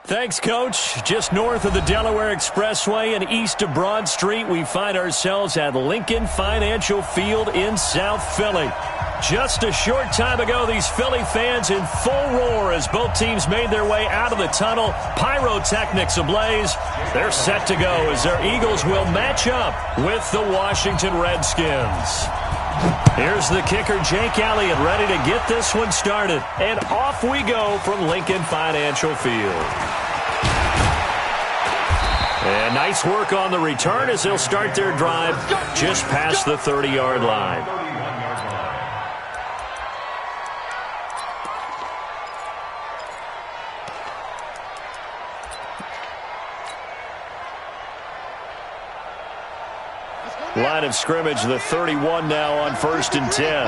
Thanks, Coach. Just north of the Delaware Expressway and east of Broad Street, we find ourselves at Lincoln Financial Field in South Philly. Just a short time ago, these Philly fans in full roar as both teams made their way out of the tunnel. Pyrotechnics ablaze. They're set to go as their Eagles will match up with the Washington Redskins. Here's the kicker, Jake Elliott, ready to get this one started. And off we go from Lincoln Financial Field. And nice work on the return as they'll start their drive just past the 30-yard line. Line of scrimmage, the 31 now on 1st and 10.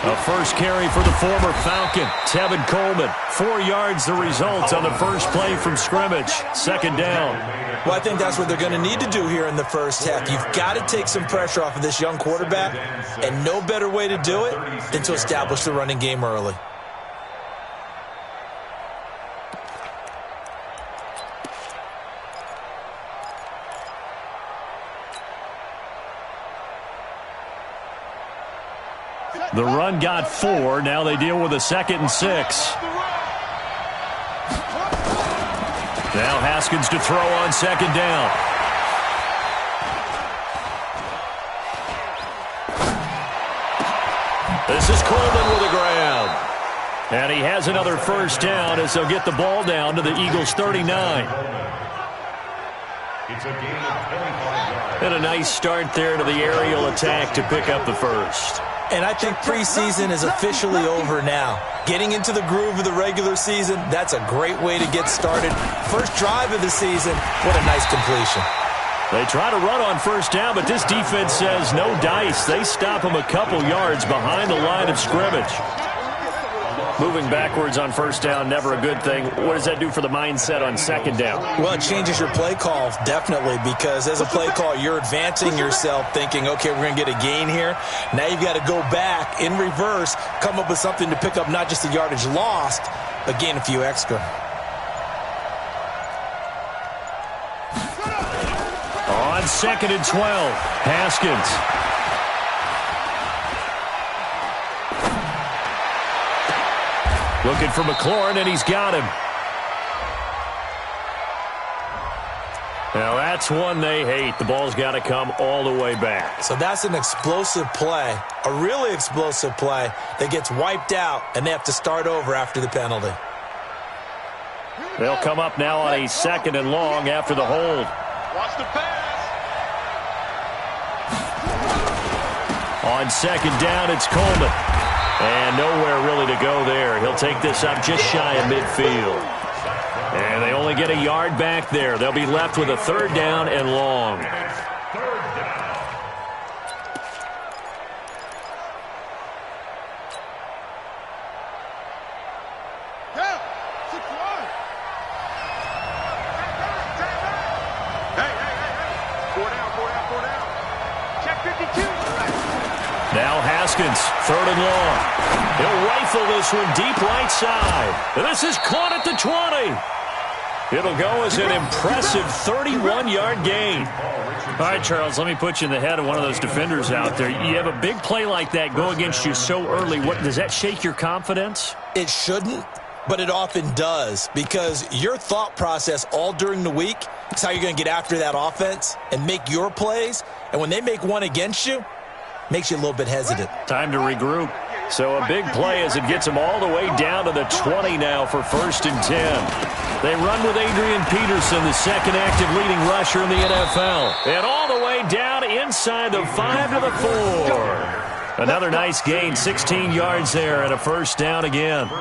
A first carry for the former Falcon, Tevin Coleman. 4 yards the result on the first play from scrimmage. Second down. Well, I think that's what they're going to need to do here in the first half. You've got to take some pressure off of this young quarterback, and no better way to do it than to establish the running game early. The run got 4. Now they deal with a 2nd and 6. Now Haskins to throw on 2nd down. This is Coleman with a grab. And he has another first down as they'll get the ball down to the Eagles' 39. And a nice start there to the aerial attack to pick up the first. And I think preseason is officially over now. Getting into the groove of the regular season, that's a great way to get started. First drive of the season, what a nice completion. They try to run on first down, but this defense says no dice. They stop them a couple yards behind the line of scrimmage. Moving backwards on first down, never a good thing. What does that do for the mindset on 2nd down? Well, it changes your play call, definitely, because as a play call, you're advancing yourself thinking, okay, we're going to get a gain here. Now you've got to go back in reverse, come up with something to pick up not just the yardage lost, but gain a few extra. On 2nd and 12, Haskins. Looking for McLaurin, and he's got him. Now, that's one they hate. The ball's got to come all the way back. So that's an explosive play, a really explosive play that gets wiped out, and they have to start over after the penalty. They'll come up now on a 2nd and long after the hold. Watch the pass. On 2nd down, it's Coleman. And nowhere really to go there. He'll take this up just shy of midfield. And they only get a yard back there. They'll be left with a 3rd down and long. Now Haskins, 3rd and long. He'll rifle this one deep right side. And this is caught at the 20. It'll go as an impressive 31-yard gain. All right, Charles, let me put you in the head of one of those defenders out there. You have a big play like that go against you so early. What, does that shake your confidence? It shouldn't, but it often does, because your thought process all during the week is how you're going to get after that offense and make your plays. And when they make one against you, makes you a little bit hesitant. Time to regroup. So a big play as it gets them all the way down to the 20 now for 1st and 10. They run with Adrian Peterson, the 2nd active leading rusher in the NFL. And all the way down inside the 5 to the 4. Another nice gain, 16 yards there and a 1st down again.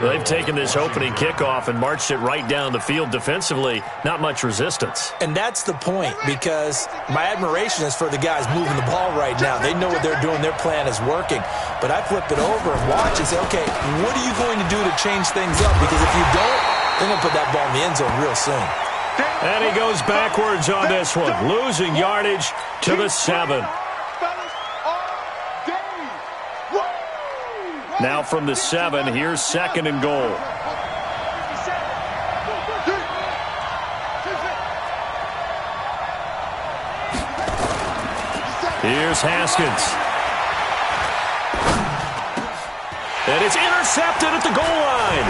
They've taken this opening kickoff and marched it right down the field defensively. Not much resistance. And that's the point, because my admiration is for the guys moving the ball right now. They know what they're doing. Their plan is working. But I flip it over and watch and say, okay, what are you going to do to change things up? Because if you don't, they're going to put that ball in the end zone real soon. And he goes backwards on this one, losing yardage to the 7. Now from the 7, here's 2nd and goal. Here's Haskins. And it's intercepted at the goal line.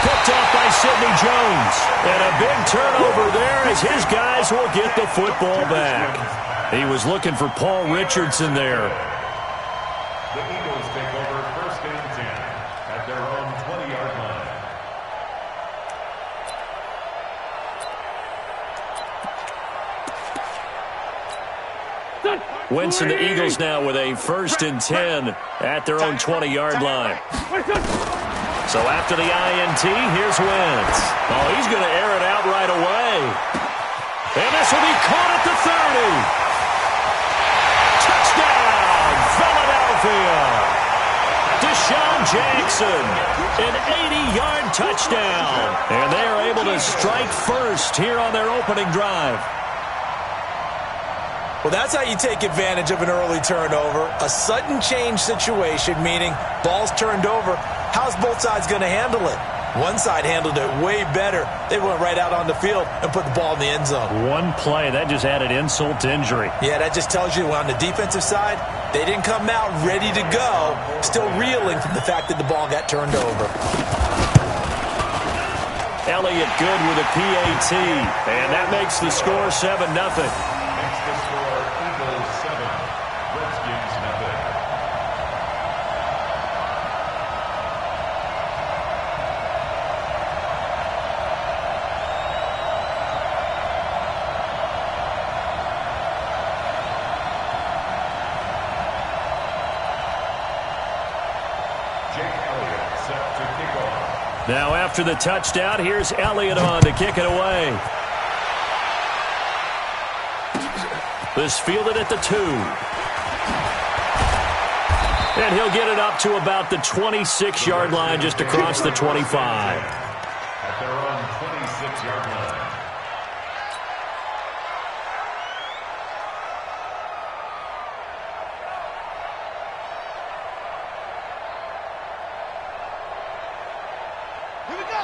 Picked off by Sidney Jones. And a big turnover there as his guys will get the football back. He was looking for Paul Richardson there. The Eagles take over 1st and 10 at their own 20-yard line. Wentz and the Eagles now with a 1st and 10 at their own 20-yard line. So after the INT, here's Wentz. Oh, he's going to air it out right away. And this will be caught at the 30. Touchdown, Philadelphia. Deshaun Jackson, an 80-yard touchdown. And they are able to strike first here on their opening drive. Well, that's how you take advantage of an early turnover. A sudden change situation, meaning ball's turned over. How's both sides going to handle it? One side handled it way better. They went right out on the field and put the ball in the end zone. One play, that just added insult to injury. Yeah, that just tells you on the defensive side, they didn't come out ready to go, still reeling from the fact that the ball got turned over. Elliott good with a PAT, and that makes the score 7-0. Makes the score Eagles 7, Redskins nothing. Now after the touchdown, here's Elliott on to kick it away. This fielded at the 2. And he'll get it up to about the 26-yard line, just across the 25. At their own 26-yard line.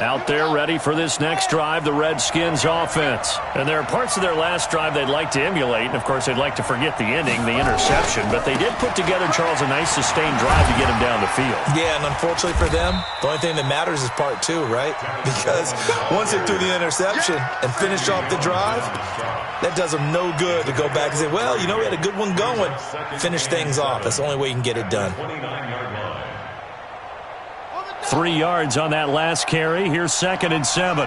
Out there ready for this next drive, the Redskins offense. And there are parts of their last drive they'd like to emulate. And, of course, they'd like to forget the ending, the interception. But they did put together, Charles, a nice sustained drive to get him down the field. Yeah, and unfortunately for them, the only thing that matters is part 2, right? Because once they threw the interception and finished off the drive, that does them no good to go back and say, well, you know, we had a good one going. Finish things off. That's the only way you can get it done. 29-yard line. 3 yards on that last carry. Here's 2nd and 7. On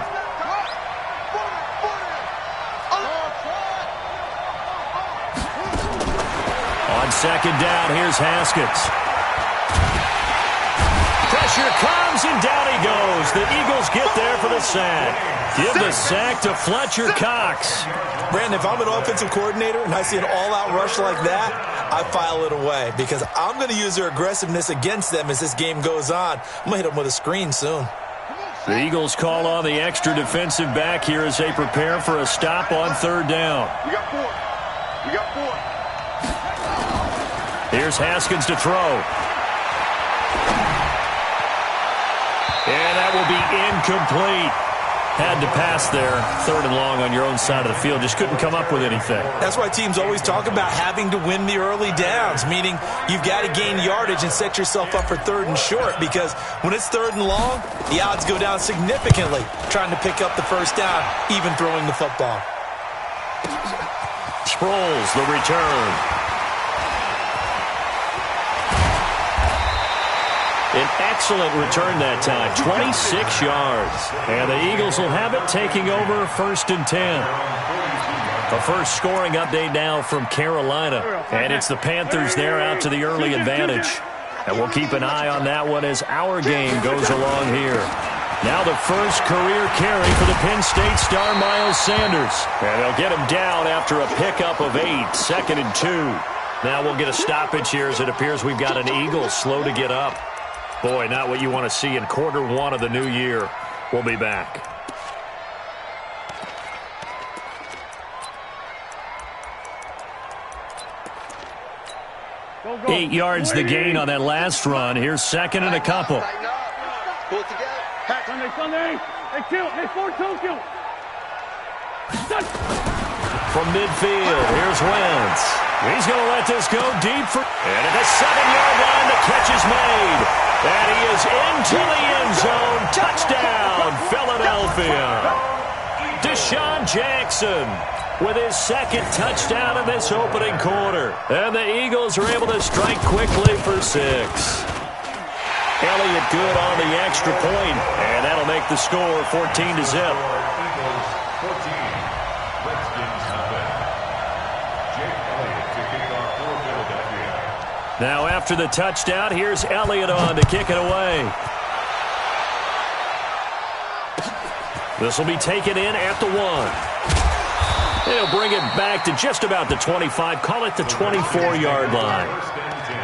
2nd down, here's Haskins. Pressure comes, and down he goes. The Eagles get there for the sack. Give the sack to Fletcher Cox. Brandon, if I'm an offensive coordinator and I see an all-out rush like that, I file it away because I'm going to use their aggressiveness against them as this game goes on. I'm going to hit them with a screen soon. The Eagles call on the extra defensive back here as they prepare for a stop on 3rd down. We got 4. We got 4. Here's Haskins to throw. And that will be incomplete. Had to pass there, 3rd and long on your own side of the field. Just couldn't come up with anything. That's why teams always talk about having to win the early downs, meaning you've got to gain yardage and set yourself up for 3rd and short, because when it's 3rd and long, the odds go down significantly trying to pick up the 1st down, even throwing the football. Sproles, the return. An excellent return that time, 26 yards. And the Eagles will have it, taking over 1st and 10. A first scoring update now from Carolina. And it's the Panthers there out to the early advantage. And we'll keep an eye on that one as our game goes along here. Now the first career carry for the Penn State star Miles Sanders. And they'll get him down after a pickup of 8, 2nd and 2. Now we'll get a stoppage here as it appears we've got an Eagle slow to get up. Boy, not what you want to see in quarter 1 of the new year. We'll be back. Go, 8 yards the gain on that last run. Here's second and a couple. Pull it together. Sunday. Hey, kill. Hey, 4-2, kill. From midfield, here's Wentz. He's going to let this go deep for... And at the 7-yard line, the catch is made. And he is into the end zone. Touchdown, Philadelphia. Deshaun Jackson with his second touchdown in this opening quarter. And the Eagles are able to strike quickly for 6. Elliott good on the extra point, and that'll make the score 14-0. Eagles 14, Redskins nothing. Jake Elliott to kick off for Philadelphia. Now after the touchdown, here's Elliott on to kick it away. This will be taken in at the 1. They'll bring it back to just about the 25, call it the 24-yard line. First and 10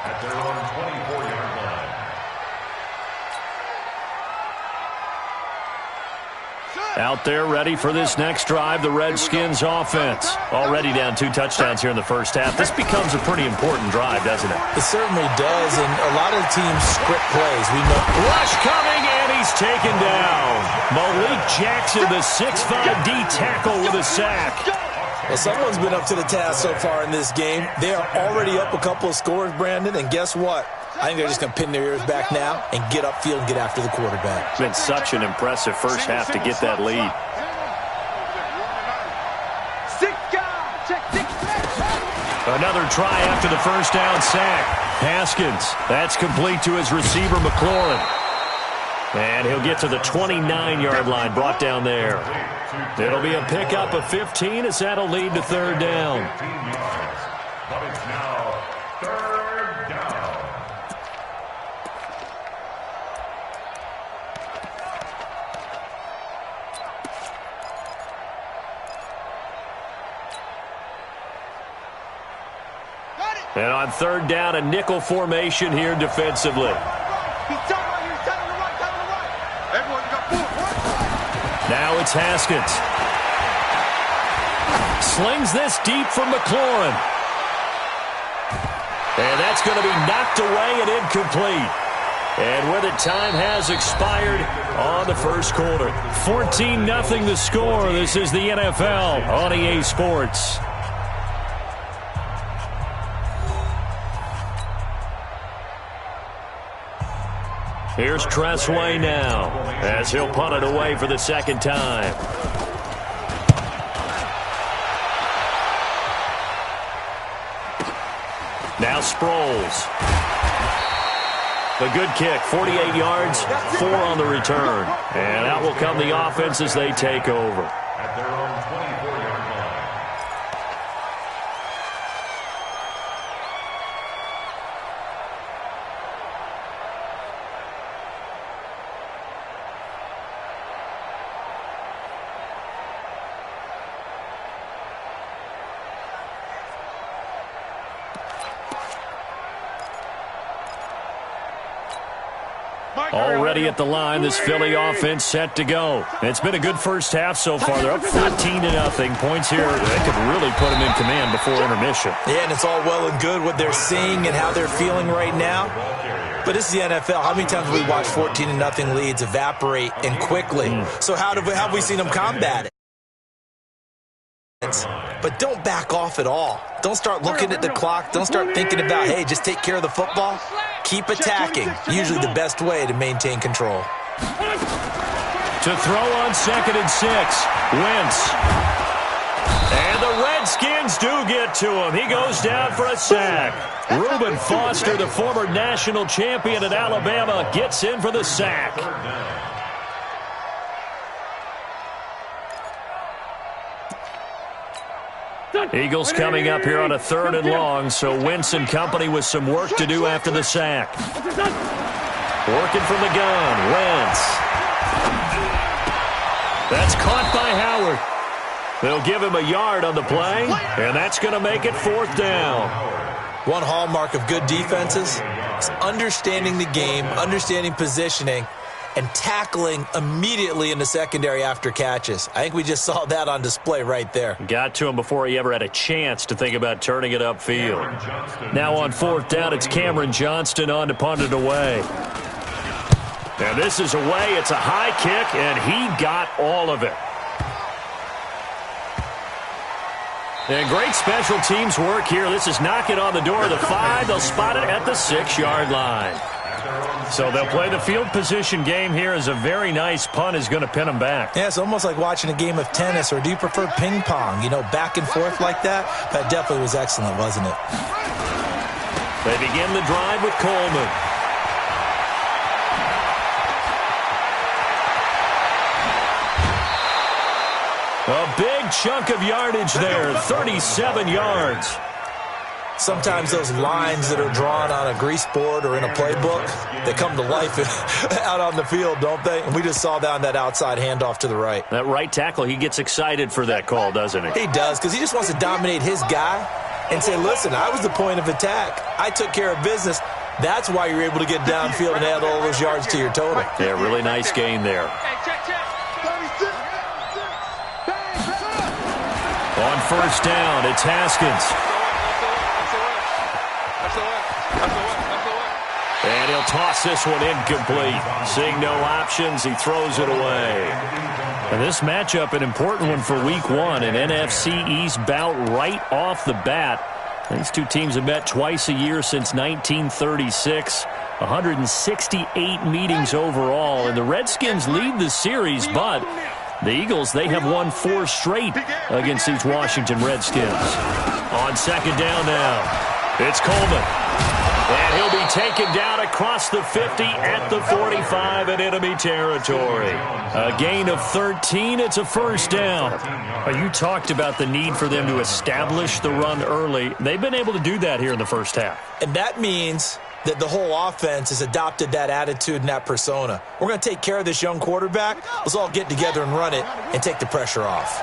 at their own 24-yard line. Out there ready for this next drive, the Redskins offense. Already down 2 touchdowns here in the first half. This becomes a pretty important drive, doesn't it? It certainly does, and a lot of teams script plays. We know. Rush coming, and he's taken down. Malik Jackson, the 6'5" D tackle with a sack. Well, someone's been up to the task so far in this game. They are already up a couple of scores, Brandon, and guess what? I think they're just going to pin their ears back now and get upfield and get after the quarterback. It's been such an impressive first half to get that lead. Another try after the first down sack. Haskins, that's complete to his receiver, McLaurin. And he'll get to the 29-yard line, brought down there. It'll be a pickup of 15 as that'll lead to third down. 15 yards, but it's now third down. And on third down, a nickel formation here defensively. Now it's Haskins. Slings this deep for McLaurin. And that's going to be knocked away and incomplete. And with it, time has expired on the first quarter. 14-0 the score. This is the NFL on EA Sports. Here's Tressway now as he'll punt it away for the second time. Now Sproles. The good kick, 48 yards, 4 on the return. And out will come the offense as they take over. At their own 24-yard line. Already at the line, this Philly offense set to go. It's been a good first half so far. They're up 14-0. Points here that could really put them in command before intermission. Yeah, and it's all well and good what they're seeing and how they're feeling right now. But this is the NFL. How many times have we watched 14-0 leads evaporate and quickly? So how have we seen them combat it? But don't back off at all. Don't start looking at the clock. Don't start thinking about, hey, just take care of the football. Keep attacking. Usually the best way to maintain control. To throw on 2nd and 6. Wentz. And the Redskins do get to him. He goes down for a sack. Reuben Foster, the former national champion at Alabama, gets in for the sack. Eagles coming up here on a 3rd and long, so Wentz and company with some work to do after the sack. Working from the gun, Wentz. That's caught by Howard. They'll give him a yard on the play, and that's going to make it 4th down. One hallmark of good defenses is understanding the game, understanding positioning, and tackling immediately in the secondary after catches. I think we just saw that on display right there. Got to him before he ever had a chance to think about turning it upfield. Now on fourth down, it's Cameron Johnston on to punt it away. And this is away. It's a high kick, and he got all of it. And great special teams work here. This is knocking on the door of the 5. They'll spot it at the 6-yard line. So they'll play the field position game here as a very nice punt is going to pin them back. Yeah, it's almost like watching a game of tennis, or do you prefer ping pong? You know, back and forth like that? That definitely was excellent, wasn't it? They begin the drive with Coleman. A big chunk of yardage there, 37 yards. Sometimes those lines that are drawn on a grease board or in a playbook, they come to life out on the field, don't they? And we just saw that on that outside handoff to the right. That right tackle, he gets excited for that call, doesn't he? He does, because he just wants to dominate his guy and say, listen, I was the point of attack. I took care of business. That's why you're able to get downfield and add all those yards to your total. Yeah, really nice gain there. On first down, it's Haskins. And he'll toss this one incomplete. Seeing no options, he throws it away. And this matchup, an important one for Week 1, an NFC East bout right off the bat. These two teams have met twice a year since 1936. 168 meetings overall. And the Redskins lead the series, but the Eagles, they have won 4 straight against these Washington Redskins. On second down now, it's Coleman. And he'll be taken down across the 50 at the 45 in enemy territory. A gain of 13. It's a first down. You talked about the need for them to establish the run early. They've been able to do that here in the first half. And that means that the whole offense has adopted that attitude and that persona. We're going to take care of this young quarterback. Let's all get together and run it and take the pressure off.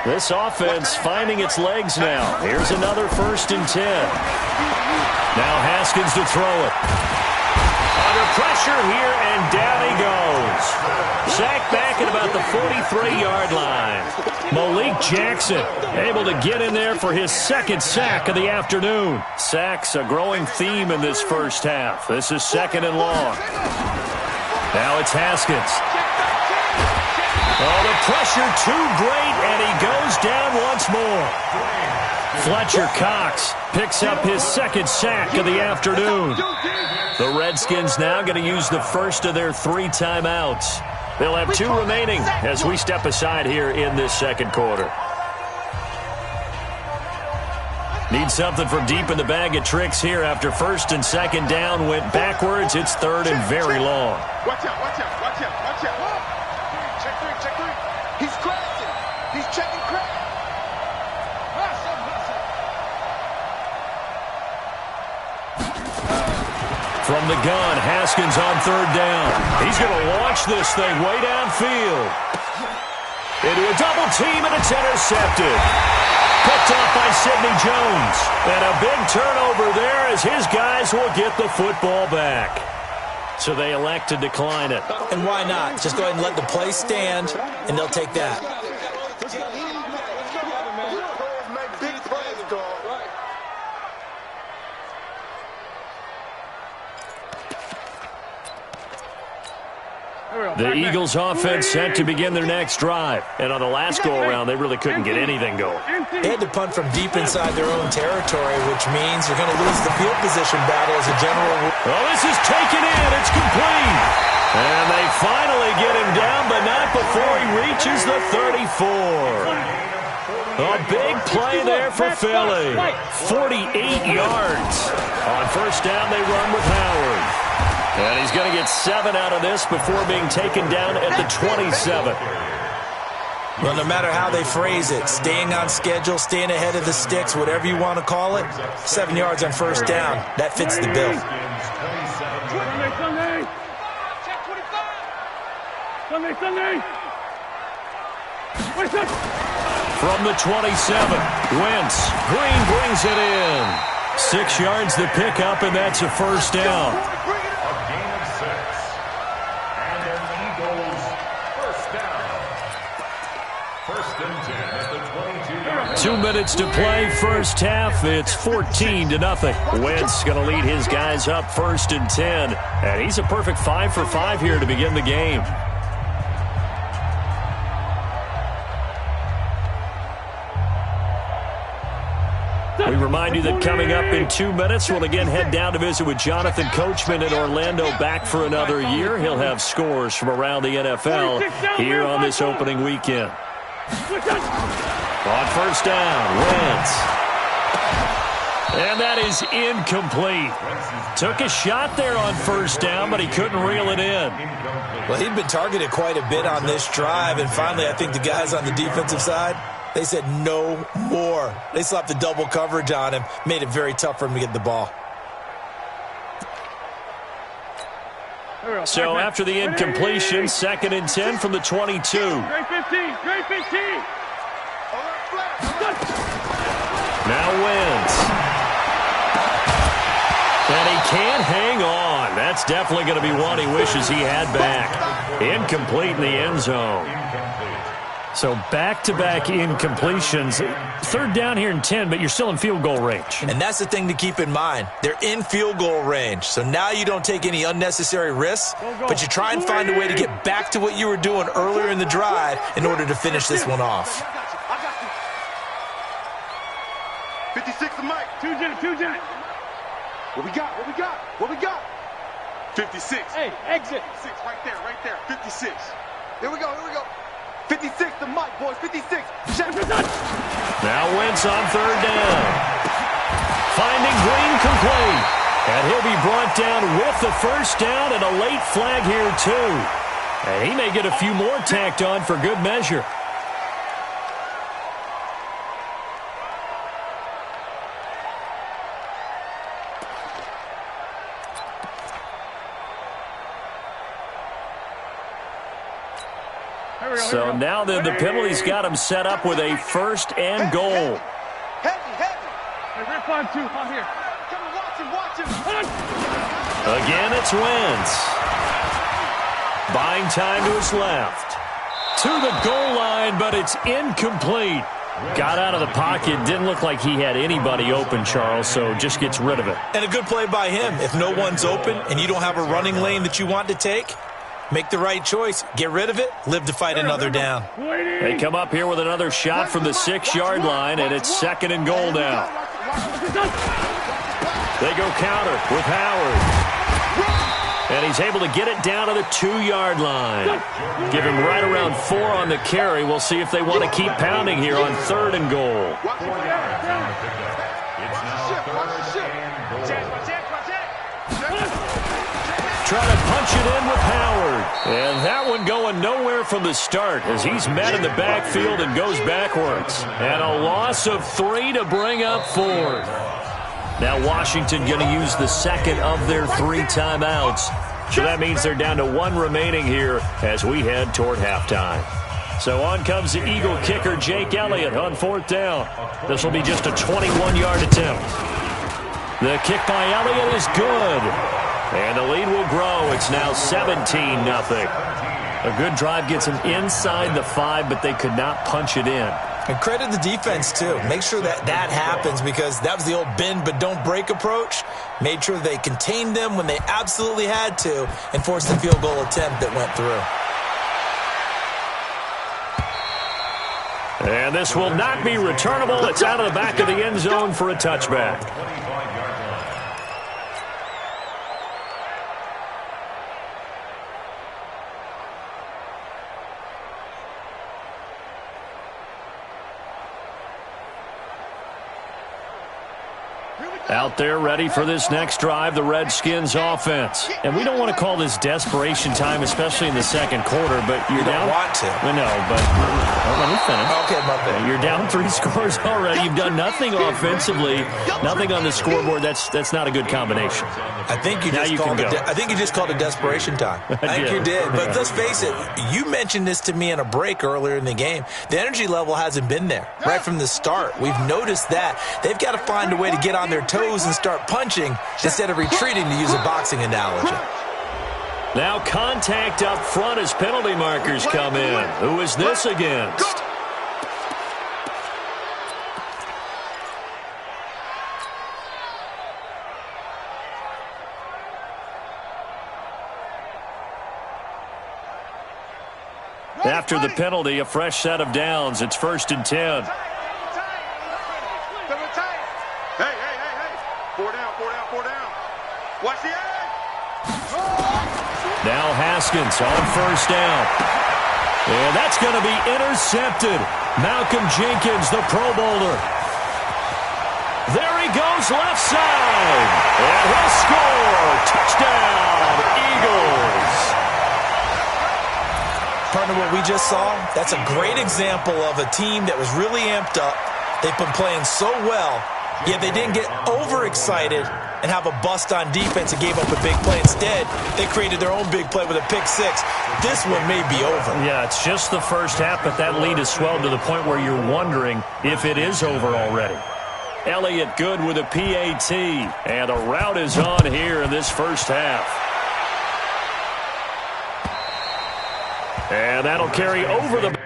This offense finding its legs now. Here's another 1st and 10. Now Haskins to throw it. Under pressure here, and down he goes. Sacked back at about the 43-yard line. Malik Jackson able to get in there for his 2nd sack of the afternoon. Sacks a growing theme in this first half. This is 2nd and long. Now it's Haskins. Oh, the pressure too great, and he goes down once more. Fletcher Cox picks up his 2nd sack of the afternoon. The Redskins now going to use the first of their 3 timeouts. They'll have 2 remaining as we step aside here in this second quarter. Need something from deep in the bag of tricks here after 1st and 2nd down went backwards. It's 3rd and very long. Watch out, watch out, watch out, watch out. Check 3. He's crashing. He's checking crack. From the gun, Haskins on 3rd down. He's going to launch this thing way downfield. Into a double team, and it's intercepted. Picked off by Sidney Jones. And a big turnover there as his guys will get the football back. So they elect to decline it. And why not? Just go ahead and let the play stand, and they'll take that. The Eagles offense set to begin their next drive. And on the last go-around, they really couldn't get anything going. They had to punt from deep inside their own territory, which means you're going to lose the field position battle as a general rule. Well, this is taken in. It's complete. And they finally get him down, but not before he reaches the 34. A big play there for Philly. 48 yards. On first down, they run with Howard. And he's going to get 7 out of this before being taken down at the 27. Well, no matter how they phrase it, staying on schedule, staying ahead of the sticks, whatever you want to call it, 7 yards on first down, that fits the bill. Sunday. From the 27, Wentz. Green brings it in. 6 yards to pick up, and that's a first down. 2 minutes to play, first half. It's 14-0. Wentz going to lead his guys up 1st and 10. And he's a perfect 5 for 5 here to begin the game. We remind you that coming up in 2 minutes, we'll again head down to visit with Jonathan Coachman in Orlando, back for another year. He'll have scores from around the NFL here on this opening weekend. On first down, Wentz. And that is incomplete. Took a shot there on first down, but he couldn't reel it in. Well, he'd been targeted quite a bit on this drive, and finally I think the guys on the defensive side, they said no more. They slapped the double coverage on him, made it very tough for him to get the ball. So after the incompletion, 2nd and 10 from the 22. Great 15, great 15. Now Wentz. And he can't hang on. That's definitely going to be one he wishes he had back. Incomplete in the end zone. So back-to-back incompletions. 3rd down here and 10, but you're still in field goal range. And that's the thing to keep in mind. They're in field goal range. So now you don't take any unnecessary risks, but you try and find a way to get back to what you were doing earlier in the drive in order to finish this one off. 56 to Mike. 2 Jet. What we got? What we got? What we got? 56. Hey, exit. 56 right there. 56. Here we go. 56 to Mike, boys. 56. Now Wentz on 3rd down. Finding Green complete. And he'll be brought down with the first down and a late flag here too. And he may get a few more tacked on for good measure. So now then the penalty's got him set up with a 1st and goal. Heavy. Hey, rip on 2, on here. Come on, watch him. Again, it's Wentz. Buying time to his left. To the goal line, but it's incomplete. Got out of the pocket. Didn't look like he had anybody open, Charles, so just gets rid of it. And a good play by him. If no one's open and you don't have a running lane that you want to take, make the right choice. Get rid of it. Live to fight another down. They come up here with another shot from the 6-yard line, and it's 2nd and goal now. They go counter with Howard. And he's able to get it down to the 2-yard line. Give him right around 4 on the carry. We'll see if they want to keep pounding here on 3rd and goal. Trying to punch it in with Howard. And that one going nowhere from the start as he's met in the backfield and goes backwards. And a loss of 3 to bring up 4th. Now Washington going to use the 2nd of their 3 timeouts. So that means they're down to 1 remaining here as we head toward halftime. So on comes the Eagle kicker, Jake Elliott, on 4th down. This will be just a 21-yard attempt. The kick by Elliott is good. And the lead will grow. It's now 17-0. A good drive gets them inside the 5, but they could not punch it in. And credit the defense, too. Make sure that happens because that was the old bend but don't break approach. Made sure they contained them when they absolutely had to and forced the field goal attempt that went through. And this will not be returnable. It's out of the back of the end zone for a touchback. Out there ready for this next drive, the Redskins offense. And we don't want to call this desperation time, especially in the 2nd quarter, but you're down. You don't want to. I know, but let me finish. Okay, my bad. You're down 3 scores already. You've done nothing offensively, nothing on the scoreboard. That's not a good combination. I think you just called it desperation time. I think you did. But let's face it, you mentioned this to me in a break earlier in the game. The energy level hasn't been there right from the start. We've noticed that. They've got to find a way to get on their toes and start punching instead of retreating, to use a boxing analogy. Now contact up front as penalty markers come in. Who is this against? After the penalty, a fresh set of downs. It's 1st and 10. Hey. 4 down. Watch the edge. Now Haskins on 1st down. And that's going to be intercepted. Malcolm Jenkins, the Pro Bowler. There he goes, left side. And he'll score. Touchdown, Eagles. Partner, what we just saw, that's a great example of a team that was really amped up. They've been playing so well, yet they didn't get overexcited and have a bust on defense and gave up a big play. Instead, they created their own big play with a pick six. This one may be over. Yeah, it's just the first half, but that lead has swelled to the point where you're wondering if it is over already. Elliott good with a PAT, and the route is on here in this first half. And that'll carry over the...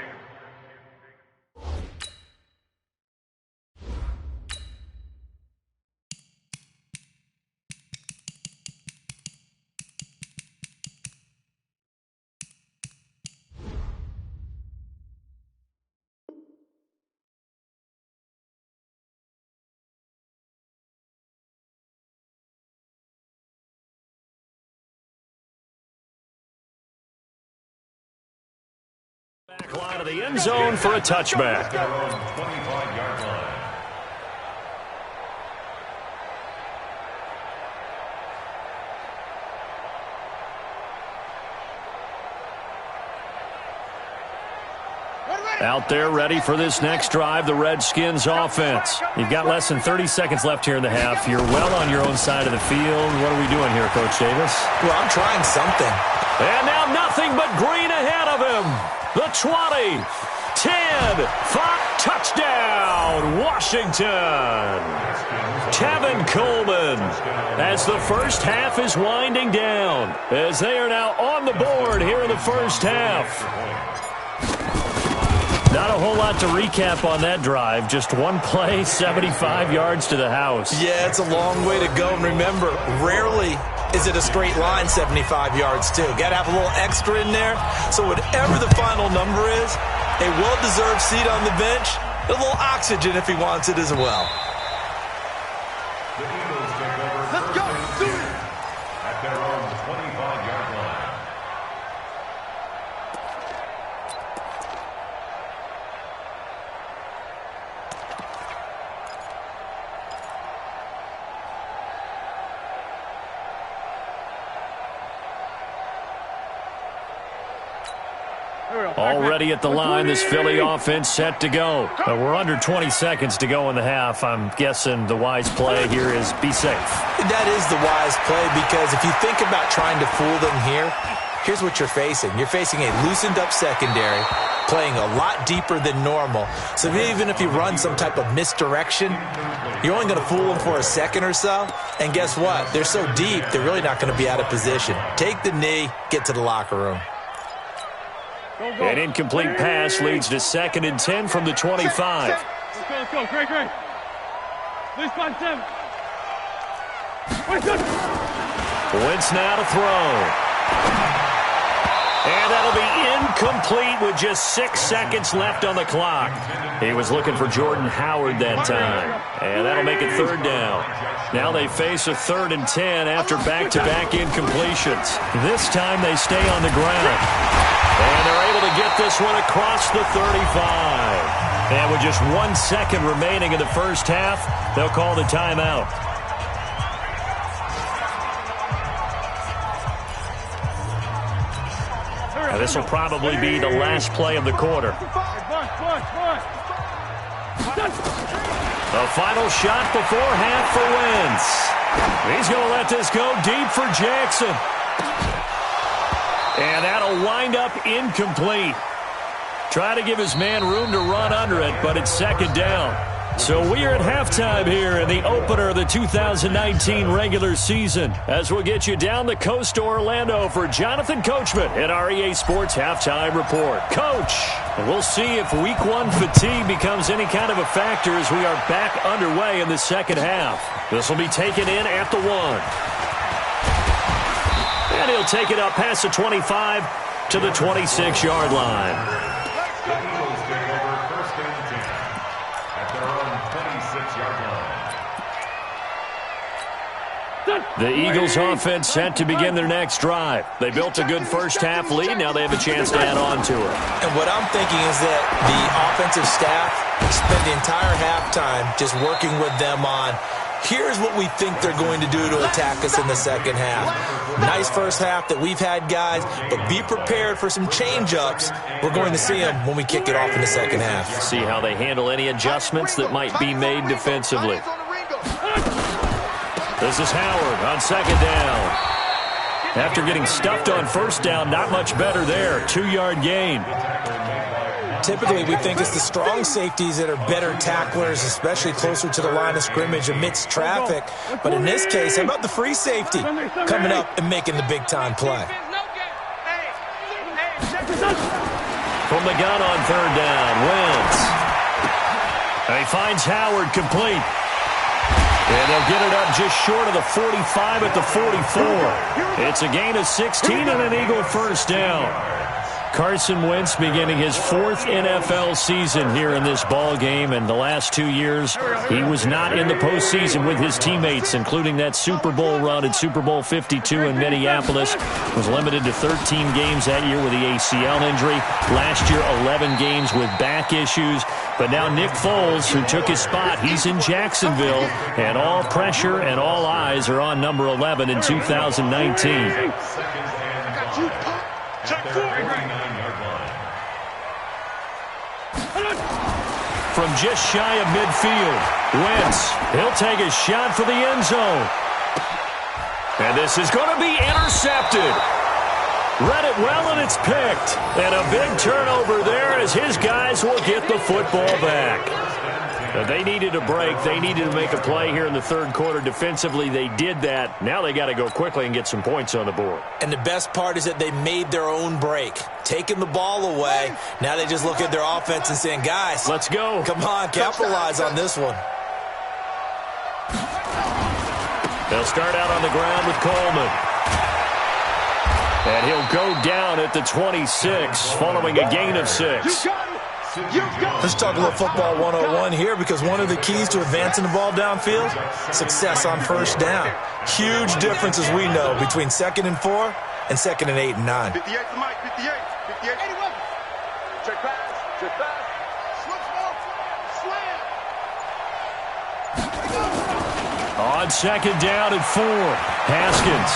back line of the end zone for a touchback. 25-yard line. Out there ready for this next drive, the Redskins offense. You've got less than 30 seconds left here in the half. You're well on your own side of the field. What are we doing here, Coach Davis? Well, I'm trying something. And now nothing but green ahead of him. The 20, 10, 5, touchdown, Washington. Tevin Coleman, as the first half is winding down, as they are now on the board here in the first half. Not a whole lot to recap on that drive. Just one play, 75 yards to the house. Yeah, it's a long way to go. And remember, rarely is it a straight line 75 yards, too. Got to have a little extra in there. So whatever the final number is, a well-deserved seat on the bench, a little oxygen if he wants it as well. The Eagles take over. Let's go. Do it. At their own 25-yard line. Already at the line, this Philly offense set to go. We're under 20 seconds to go in the half. I'm guessing the wise play here is be safe. That is the wise play, because if you think about trying to fool them here, here's what you're facing. You're facing a loosened-up secondary, playing a lot deeper than normal. So even if you run some type of misdirection, you're only going to fool them for a second or so. And guess what? They're so deep, they're really not going to be out of position. Take the knee, get to the locker room. An incomplete pass leads to 2nd and 10 from the 25. Let's go. Great. Please find 7. Wentz now to throw. And that'll be incomplete with just 6 seconds left on the clock. He was looking for Jordan Howard that time. And that'll make it 3rd down. Now they face a 3rd and 10 after back-to-back incompletions. This time they stay on the ground. And they're able to get this one across the 35. And with just 1 second remaining in the first half, they'll call the timeout. Now this will probably be the last play of the quarter. The final shot before half for Wentz. He's going to let this go deep for Jackson. And that'll wind up incomplete. Try to give his man room to run under it, but it's 2nd down. So we are at halftime here in the opener of the 2019 regular season, as we'll get you down the coast to Orlando for Jonathan Coachman at our EA Sports Halftime Report. Coach, we'll see if Week 1 fatigue becomes any kind of a factor as we are back underway in the second half. This will be taken in at the 1. And he'll take it up past the 25 to the 26-yard line. The Eagles take over first and 10 at their own 26-yard line. The Eagles offense set to begin their next drive. They built a good first-half lead. Now they have a chance to add on to it. And what I'm thinking is that the offensive staff spent the entire halftime just working with them on, here's what we think they're going to do to attack us in the second half. Nice first half that we've had, guys, but be prepared for some change-ups. We're going to see them when we kick it off in the second half. See how they handle any adjustments that might be made defensively. This is Howard on second down. After getting stuffed on first down, not much better there. 2-yard gain. Typically, we think it's the strong safeties that are better tacklers, especially closer to the line of scrimmage amidst traffic. But in this case, how about the free safety coming up and making the big-time play? From the gun on third down, Wentz. He finds Howard complete. And they'll get it up just short of the 45 at the 44. It's a gain of 16 and an Eagle first down. Carson Wentz beginning his 4th NFL season here in this ball game, and the last 2 years he was not in the postseason with his teammates, including that Super Bowl run at Super Bowl 52 in Minneapolis. Was limited to 13 games that year with the ACL injury. Last year, 11 games with back issues. But now Nick Foles, who took his spot, he's in Jacksonville, and all pressure and all eyes are on number 11 in 2019. From just shy of midfield, Wentz, he'll take a shot for the end zone. And this is going to be intercepted. Read it well, and it's picked. And a big turnover there as his guys will get the football back. Now, they needed a break. They needed to make a play here in the third quarter. Defensively, they did that. Now they got to go quickly and get some points on the board. And the best part is that they made their own break, taking the ball away. Now they just look at their offense and saying, guys, let's go. Come on, capitalize on this one. They'll start out on the ground with Coleman. And he'll go down at the 26 following a gain of 6. Let's talk a little football 101 here, because one of the keys to advancing the ball downfield, success on first down. Huge difference, as we know, between 2nd and 4 and 2nd and 8 and 9. 58 to Mike, 58, 81. Check pass, check pass. Slip, slam. On second down at 4, Haskins.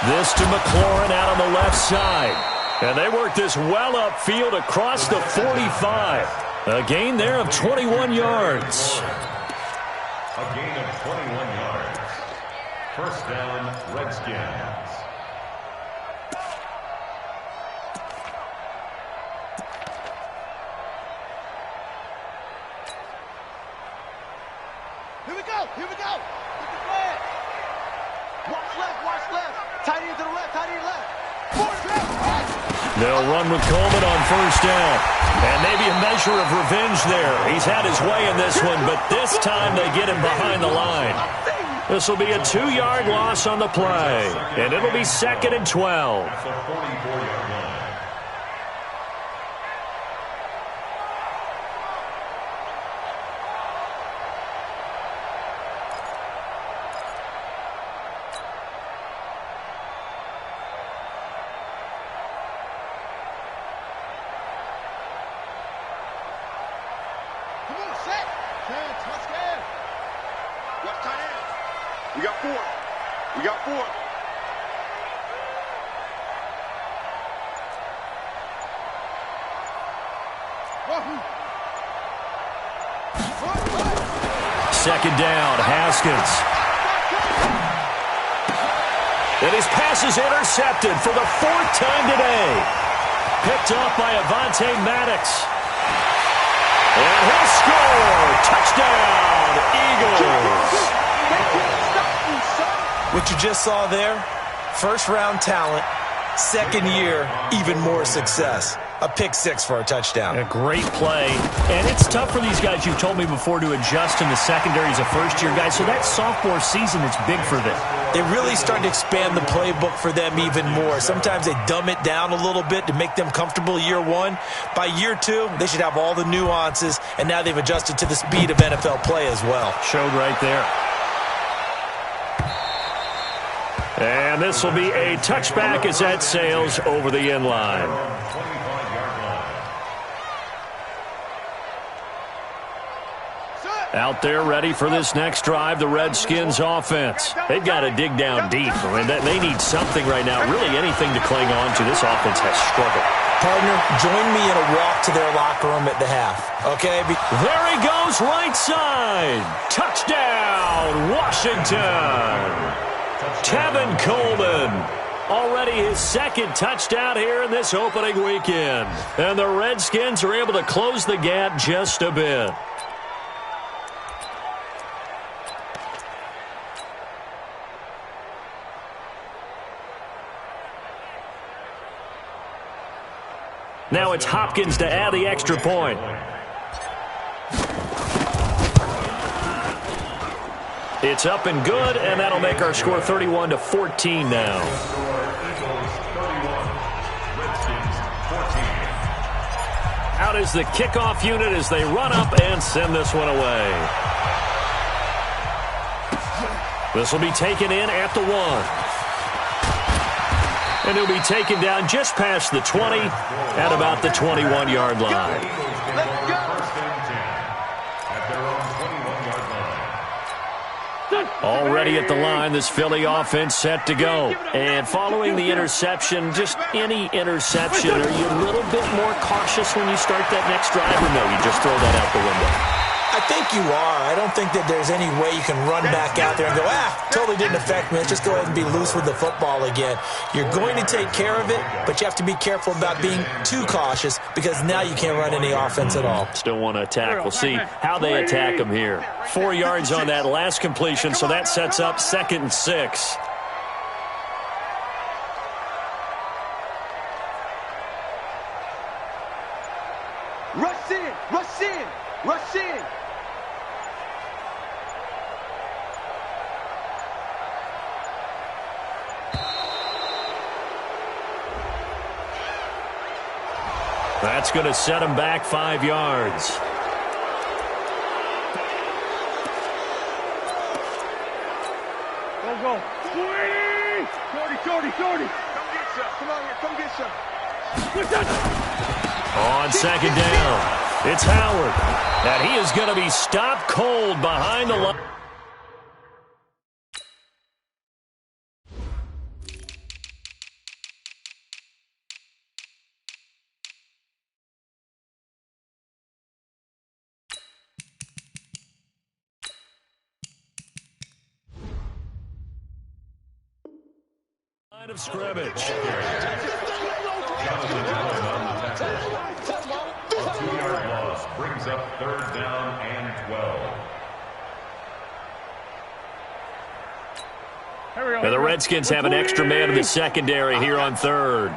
This to McLaurin out on the left side. And they work this well upfield across the 45. A gain there of 21 yards. A gain of 21 yards. First down, Redskins. Here we go, here we go. Get the flag. Watch left. Tight end to the left, tight end left. They'll run with Coleman on first down. And maybe a measure of revenge there. He's had his way in this one, but this time they get him behind the line. This will be a 2-yard loss on the play. And it'll be 2nd and 12. That's a 44-yard line. We got 4. Second down, Haskins. And his pass is intercepted for the 4th time today. Picked off by Avonte Maddox. And he'll score. Touchdown, Eagles. What you just saw there, first-round talent, second year, even more success. a pick six for a touchdown. A great play. And it's tough for these guys, you've told me before, to adjust in the secondary as a first-year guy. So that sophomore season is big for them. They really start to expand the playbook for them even more. Sometimes they dumb it down a little bit to make them comfortable year one. By year two, they should have all the nuances, and now they've adjusted to the speed of NFL play as well. Showed right there. And this will be a touchback as that sails over the end line. Out there ready for this next drive, the Redskins offense. They've got to dig down deep. I mean, they need something right now, really anything to cling on to. This offense has struggled. Partner, join me in a walk to their locker room at the half, okay? There he goes, right side. Touchdown, Washington. Tevin Coleman, already his second touchdown here in this opening weekend. And the Redskins are able to close the gap just a bit. Now it's Hopkins to add the extra point. It's up and good, and that'll make our score 31-14 now. Out is the kickoff unit as they run up and send this one away. This will be taken in at the 1. And he'll be taken down just past the 20 at about the 21-yard line. Already at the line, this Philly offense set to go. And following the interception, just any interception, are you a little bit more cautious when you start that next drive, or no, you just throw that out the window? I think you are. I don't think that there's any way you can run back out there and go, totally didn't affect me. Let's just go ahead and be loose with the football again. You're going to take care of it, but you have to be careful about being too cautious because now you can't run any offense at all. Still want to attack. We'll see how they attack them here. 4 yards on that last completion, so that sets up 2nd and 6. Rush in, rush in, rush in. That's going to set him back 5 yards. Go. 20! 40. Come get some. Come on here, come get some. On 2nd down, it's Howard. And he is going to be stopped cold behind the line. Line of scrimmage. A 2-yard loss brings up 3rd down and 12. Now the Redskins have an extra man in the secondary here on 3rd.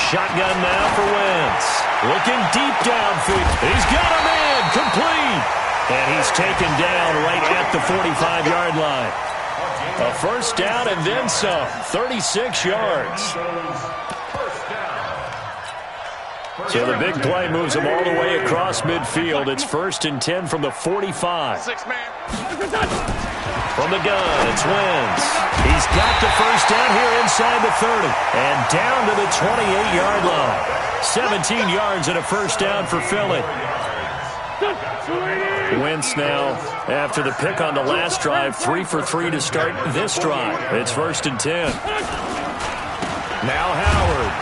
Shotgun now for Wentz. Looking deep downfield. He's got a man complete. And he's taken down right at the 45-yard line. A 1st down and then some. 36 yards. So the big play moves them all the way across midfield. It's 1st and 10 from the 45. From the gun, it's Wentz. He's got the 1st down here inside the 30. And down to the 28-yard line. 17 yards and a 1st down for Philly. Wentz now, after the pick on the last drive, 3 for 3 to start this drive. It's 1st and 10. Now Howard.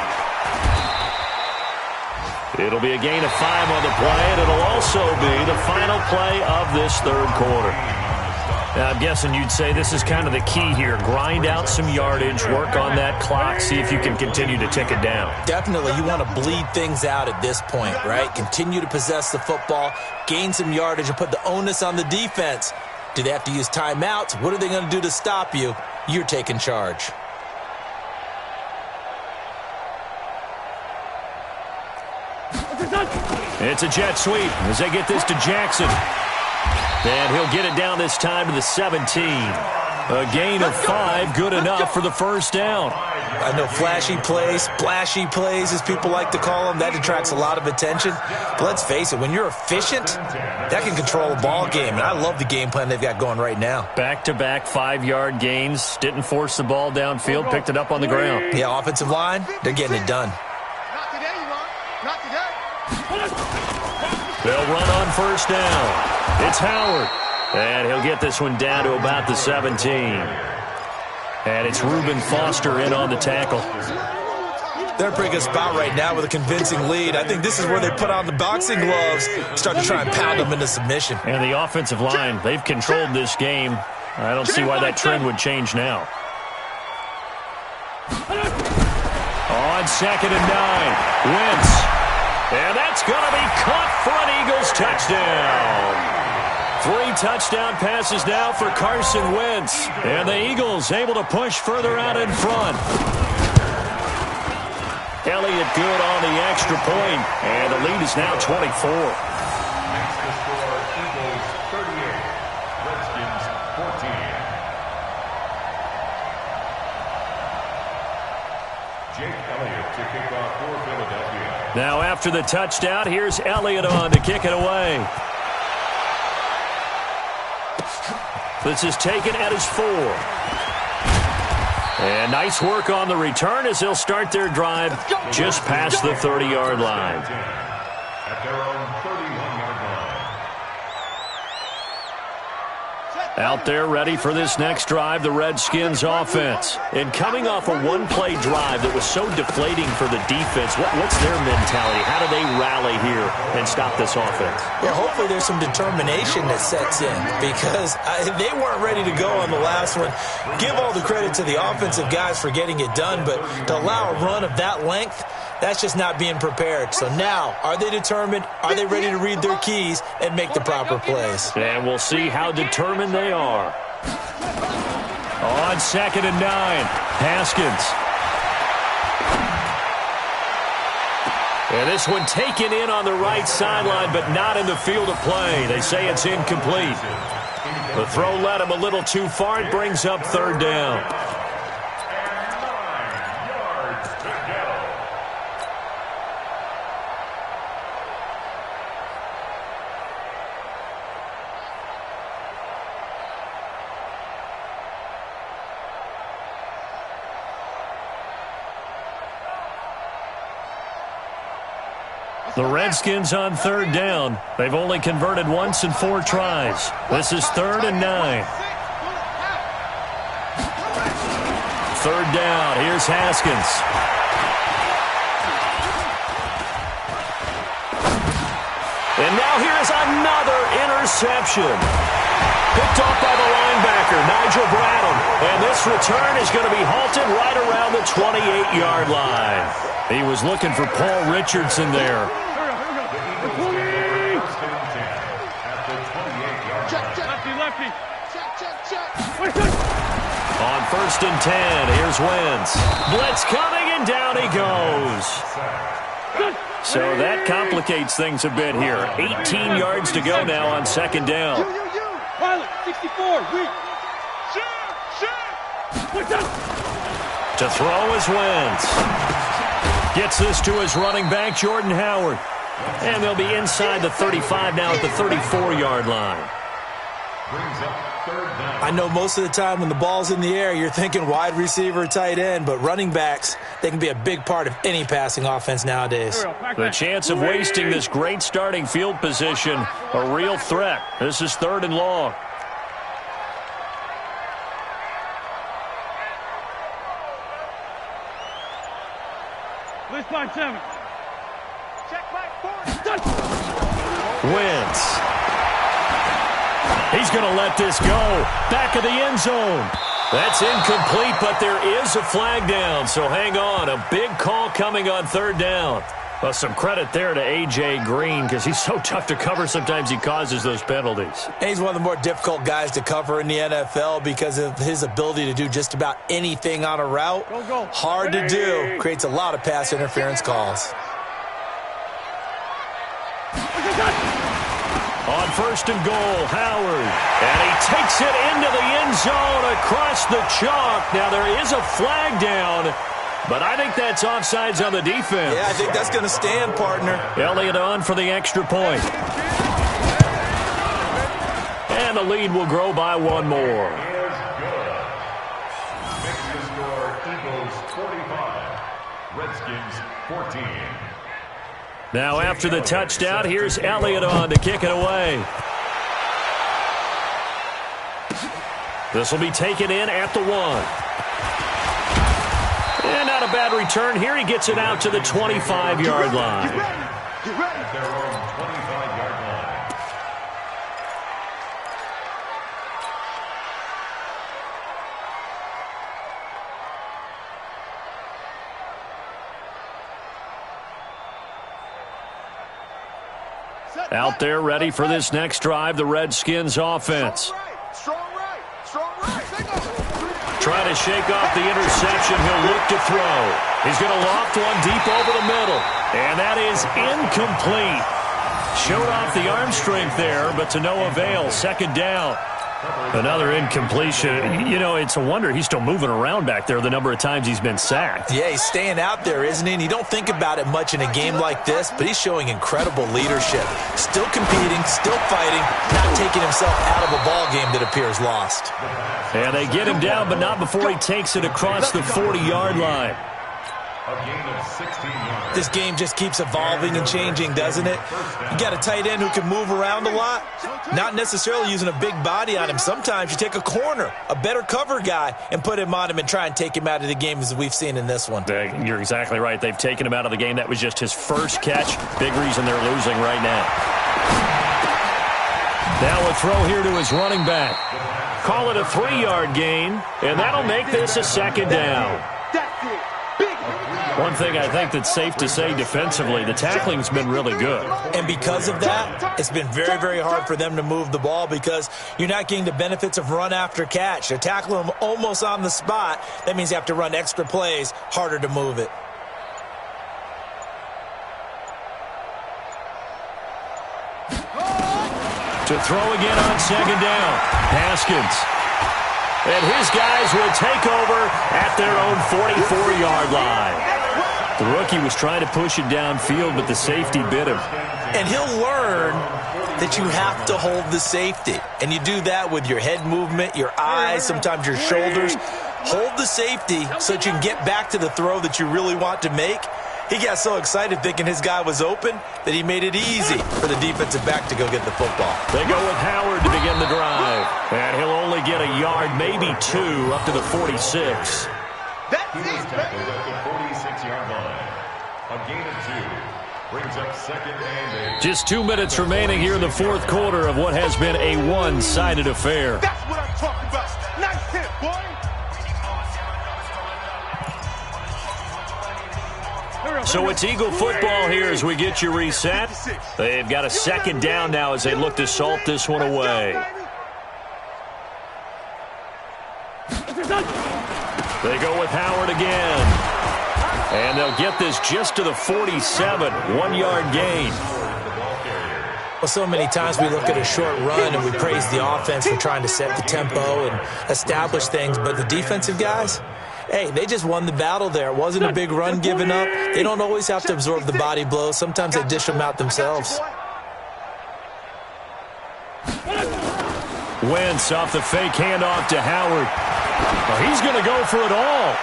It'll be a gain of 5 on the play, and it'll also be the final play of this 3rd quarter. Now, I'm guessing you'd say this is kind of the key here. Grind out some yardage, work on that clock, see if you can continue to tick it down. Definitely, you want to bleed things out at this point, right? Continue to possess the football, gain some yardage, and put the onus on the defense. Do they have to use timeouts? What are they going to do to stop you? You're taking charge. It's a jet sweep as they get this to Jackson. And he'll get it down this time to the 17. A gain of 5, good enough for the first down. I know flashy plays, splashy plays, as people like to call them, that attracts a lot of attention. But let's face it, when you're efficient, that can control a ball game. And I love the game plan they've got going right now. Back-to-back 5-yard gains. Didn't force the ball downfield, picked it up on the ground. Yeah, offensive line, they're getting it done. Not today, you want. Not today. They'll run on first down. It's Howard. And he'll get this one down to about the 17. And it's Reuben Foster in on the tackle. They're in a pretty good spot right now with a convincing lead. I think this is where they put on the boxing gloves, start to try and pound them into submission. And the offensive line, they've controlled this game. I don't see why that trend would change now. On 2nd and 9, Wentz. And that's going to be caught for an Eagles touchdown. 3 touchdown passes now for Carson Wentz. And the Eagles able to push further out in front. Elliott good on the extra point, and the lead is now 24. Makes the score Eagles 38, Redskins 14. Jake Elliott to kick off for Philadelphia. Now after the touchdown, here's Elliott on to kick it away. This is taken at his 4. And nice work on the return as they'll start their drive just past the 30-yard line. At their own 31-yard line. Out there ready for this next drive, the Redskins offense. And coming off a one-play drive that was so deflating for the defense, what's their mentality? How do they rally here and stop this offense? Well, hopefully there's some determination that sets in because they weren't ready to go on the last one. Give all the credit to the offensive guys for getting it done, but to allow a run of that length, that's just not being prepared. So now, are they determined? Are they ready to read their keys and make the proper plays? And we'll see how determined they are. On 2nd and 9, Haskins. And this one taken in on the right sideline, but not in the field of play. They say it's incomplete. The throw led him a little too far. It brings up 3rd down. The Redskins on 3rd down. They've only converted once in 4 tries. This is 3rd and 9. 3rd down. Here's Haskins. And now here's another interception. Picked off by the linebacker, Nigel Bradham. And this return is going to be halted right around the 28-yard line. He was looking for Paul Richardson there. Lefty. On 1st and 10, here's Wentz. Blitz coming, and down he goes. So that complicates things a bit here. 18 yards to go now on 2nd down. Pilot, 64, weak. To throw is Wentz. Gets this to his running back, Jordan Howard. And they'll be inside the 35 now at the 34-yard line. Brings up 3rd down. I know most of the time when the ball's in the air, you're thinking wide receiver, tight end, but running backs, they can be a big part of any passing offense nowadays. The chance of wasting this great starting field position, a real threat. This is 3rd and long. List by 7. Check back 4. Wentz. He's going to let this go. Back of the end zone. That's incomplete, but there is a flag down, so hang on. A big call coming on 3rd down. Well, some credit there to A.J. Green because he's so tough to cover. Sometimes he causes those penalties. And he's one of the more difficult guys to cover in the NFL because of his ability to do just about anything on a route. Hard to do. Creates a lot of pass interference calls. On first and goal, Howard. And he takes it into the end zone across the chalk. Now there is a flag down, but I think that's offsides on the defense. Yeah, I think that's going to stand, partner. Elliott on for the extra point. And the lead will grow by one more. Makes the score Eagles 45, Redskins 14. Now after the touchdown, here's Elliott on to kick it away. This will be taken in at the 1. And not a bad return here. He gets it out to the 25-yard line. At their own 25-yard line. Out there ready for this next drive, the Redskins offense. Trying to shake off the interception. He'll look to throw. He's going to loft one deep over the middle. And that is incomplete. Showed off the arm strength there, but to no avail. Second down. Another incompletion. You know, it's a wonder he's still moving around back there the number of times he's been sacked. Yeah, he's staying out there, isn't he? And you don't think about it much in a game like this, but he's showing incredible leadership. Still competing, still fighting, not taking himself out of a ball game that appears lost. And they get him down, but not before he takes it across the 40-yard line. A gain of 16 yards. This game just keeps evolving and changing, doesn't it? You got a tight end who can move around a lot, not necessarily using a big body on him. Sometimes you take a corner, a better cover guy, and put him on him and try and take him out of the game as we've seen in this one. You're exactly right. They've taken him out of the game. That was just his first catch. Big reason they're losing right now. Now a throw here to his running back. Call it a 3-yard gain, and that'll make this a second down. One thing I think that's safe to say defensively, the tackling's been really good. And because of that, it's been very, very hard for them to move the ball because you're not getting the benefits of run after catch. They're tackling them almost on the spot. That means you have to run extra plays, harder to move it. To throw again on second down, Haskins. And his guys will take over at their own 44-yard line. The rookie was trying to push it downfield, but the safety bit him. And he'll learn that you have to hold the safety. And you do that with your head movement, your eyes, sometimes your shoulders. Hold the safety so that you can get back to the throw that you really want to make. He got so excited thinking his guy was open that he made it easy for the defensive back to go get the football. They go with Howard to begin the drive. And he'll only get a yard, maybe 2, up to the 46. He was tackled at the 46-yard line. A gain of 2 brings up second and 8. Just 2 minutes remaining here in the fourth quarter of what has been a one-sided affair. That's what I'm talking about. Nice hit, boy. So it's Eagle football here as we get you reset. They've got a second down now as they look to salt this one away. They go with Howard again. And they'll get this just to the 47, 1-yard gain. Well, so many times we look at a short run and we praise the offense for trying to set the tempo and establish things, but the defensive guys, hey, they just won the battle there. It wasn't a big run given up. They don't always have to absorb the body blows. Sometimes they dish them out themselves. Wentz off the fake handoff to Howard. Well, he's going to go for it all.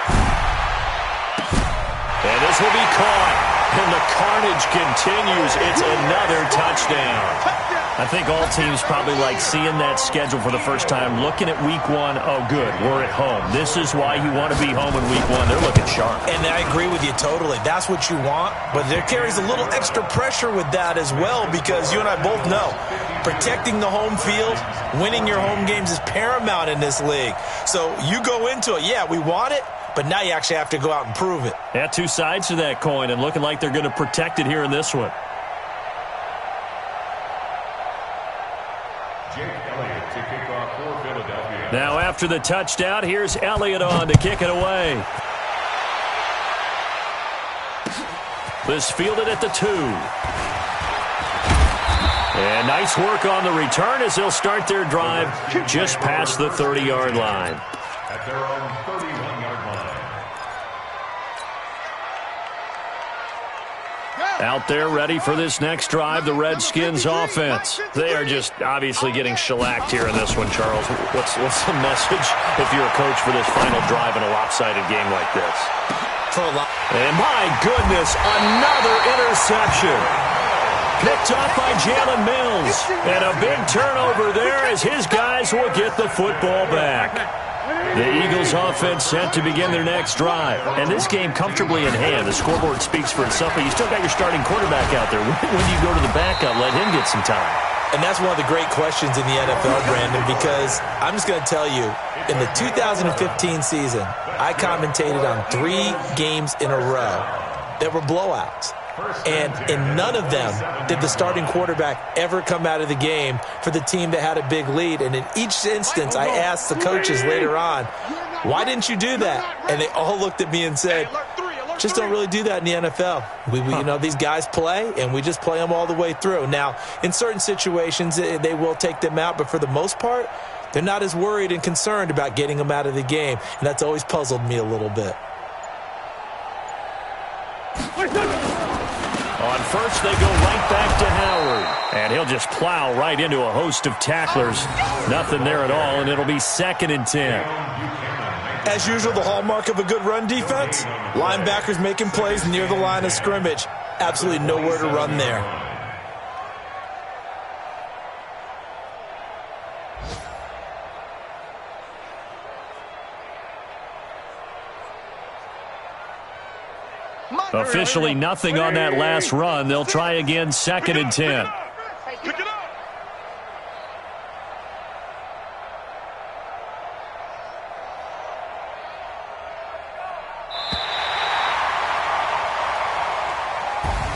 And this will be caught. And the carnage continues. It's another touchdown. I think all teams probably like seeing that schedule for the first time, looking at week 1. Oh, good, we're at home. This is why you want to be home in week 1. They're looking sharp. And I agree with you totally. That's what you want. But there carries a little extra pressure with that as well because you and I both know protecting the home field, winning your home games is paramount in this league. So you go into it, yeah, we want it, but now you actually have to go out and prove it. Yeah, 2 sides to that coin and looking like they're going to protect it here in this one. Now after the touchdown, here's Elliott on to kick it away. This fielded at the 2. And nice work on the return as they'll start their drive just past the 30-yard line. At their own 31-yard line. Out there ready for this next drive, the Redskins offense. They are just obviously getting shellacked here in this one, Charles. What's the message if you're a coach for this final drive in a lopsided game like this? And my goodness, another interception. Picked off by Jalen Mills. And a big turnover there as his guys will get the football back. The Eagles offense set to begin their next drive. And this game comfortably in hand. The scoreboard speaks for itself, but you still got your starting quarterback out there. When do you go to the backup? Let him get some time. And that's one of the great questions in the NFL, Brandon, because I'm just going to tell you, in the 2015 season, I commentated on 3 games in a row that were blowouts. And in none of them did the starting quarterback ever come out of the game for the team that had a big lead. And in each instance, I asked the coaches later on, why didn't you do that? And they all looked at me and said, just don't really do that in the NFL. You know, these guys play, and we just play them all the way through. Now, in certain situations, they will take them out, but for the most part, they're not as worried and concerned about getting them out of the game, and that's always puzzled me a little bit. On first, they go right back to Howard. And he'll just plow right into a host of tacklers. Nothing there at all, and it'll be 2nd and 10. As usual, the hallmark of a good run defense, linebackers making plays near the line of scrimmage. Absolutely nowhere to run there. Officially nothing on that last run. They'll try again, 2nd and 10. Pick it up.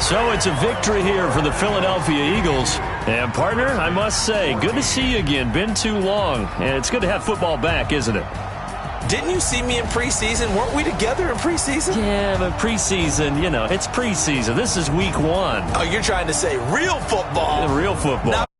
So it's a victory here for the Philadelphia Eagles. And, partner, I must say, good to see you again. Been too long. And it's good to have football back, isn't it? Didn't you see me in preseason? Weren't we together in preseason? Yeah, but preseason, you know, it's preseason. This is week 1. Oh, you're trying to say real football. Real football. Not